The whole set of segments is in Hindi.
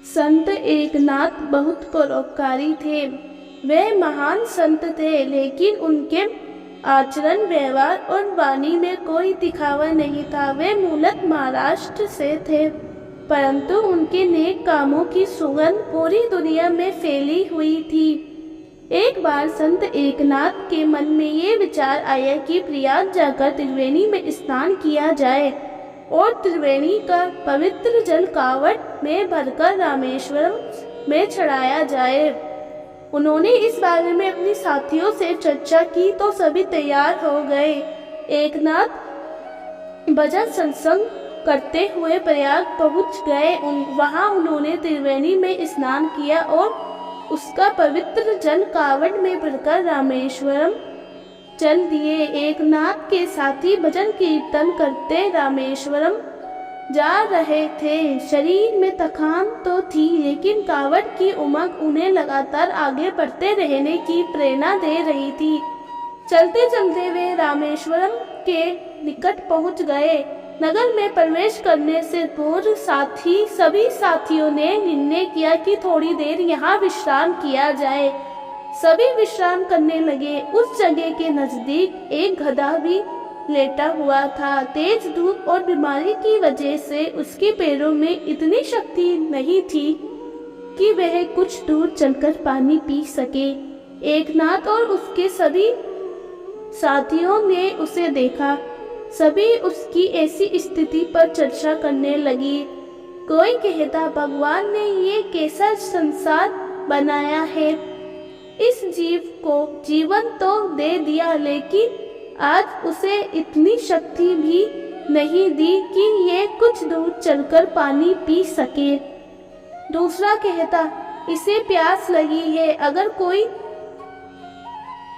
संत एकनाथ बहुत परोपकारी थे। वे महान संत थे, लेकिन उनके आचरण, व्यवहार और वाणी में कोई दिखावा नहीं था। वे मूलतः महाराष्ट्र से थे, परंतु उनके नेक कामों की सुगंध पूरी दुनिया में फैली हुई थी। एक बार संत एकनाथ के मन में ये विचार आया कि प्रयाग जाकर त्रिवेणी में स्नान किया जाए और त्रिवेणी का पवित्र जल कावड़ में भरकर रामेश्वरम में चढ़ाया जाए। उन्होंने इस बारे में अपने साथियों से चर्चा की तो सभी तैयार हो गए। एकनाथ भजन सत्संग करते हुए प्रयाग पहुंच गए। वहां उन्होंने त्रिवेणी में स्नान किया और उसका पवित्र जल कावड़ में भरकर रामेश्वरम चल दिए। एकनाथ के साथी भजन कीर्तन करते रामेश्वरम जा रहे थे। शरीर में थकान तो थी, लेकिन कावड़ की उमंग उन्हें लगातार आगे बढ़ते रहने की प्रेरणा दे रही थी। चलते चलते वे रामेश्वरम के निकट पहुंच गए। नगर में प्रवेश करने से पूर्व सभी साथियों ने निर्णय किया कि थोड़ी देर यहाँ विश्राम किया जाए। सभी विश्राम करने लगे। उस जगह के नजदीक एक गधा भी लेटा हुआ था। तेज धूप और बीमारी की वजह से उसके पैरों में इतनी शक्ति नहीं थी कि वह कुछ दूर चलकर पानी पी सके। एकनाथ और उसके सभी साथियों ने उसे देखा। सभी उसकी ऐसी स्थिति पर चर्चा करने लगी। कोई कहता, भगवान ने ये कैसा संसार बनाया है, इस जीव को जीवन तो दे दिया, लेकिन आज उसे इतनी शक्ति भी नहीं दी कि ये कुछ दूर चलकर पानी पी सके। दूसरा कहता, इसे प्यास लगी है, अगर कोई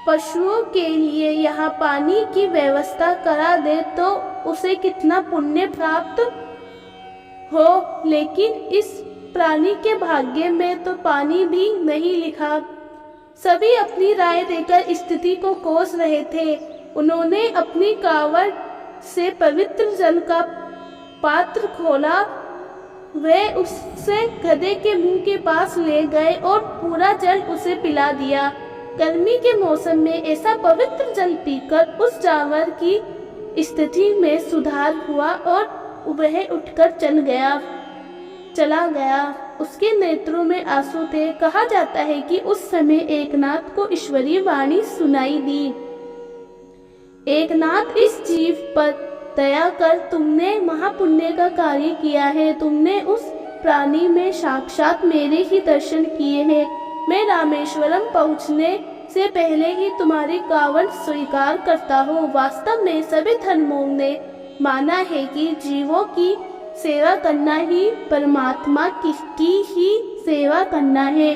पशुओं के लिए यहाँ पानी की व्यवस्था करा दे तो उसे कितना पुण्य प्राप्त हो, लेकिन इस प्राणी के भाग्य में तो पानी भी नहीं लिखा। सभी अपनी राय देकर स्थिति को कोस रहे थे। उन्होंने अपनी कावड़ से पवित्र जल का पात्र खोला। वे उससे गधे के मुंह के पास ले गए और पूरा जल उसे पिला दिया। गर्मी के मौसम में ऐसा पवित्र जल पीकर उस जानवर की स्थिति में सुधार हुआ और वह उठकर चला गया। उसके नेत्रों में आंसू थे। कहा जाता है कि उस समय एकनाथ को ईश्वरीय वाणी सुनाई दी, एकनाथ, इस जीव पर दया कर, तुमने महापुण्य का कार्य किया है। तुमने उस प्राणी में साक्षात मेरे ही दर्शन किए हैं। मैं रामेश्वरम पहुंचने से पहले ही तुम्हारी कावड़ स्वीकार करता हूँ। वास्तव में सभी धर्मों ने माना है कि जीवों की सेवा करना ही परमात्मा की ही सेवा करना है।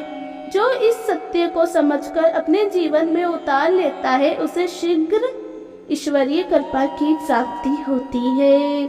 जो इस सत्य को समझकर अपने जीवन में उतार लेता है, उसे शीघ्र ईश्वरीय कृपा की प्राप्ति होती है।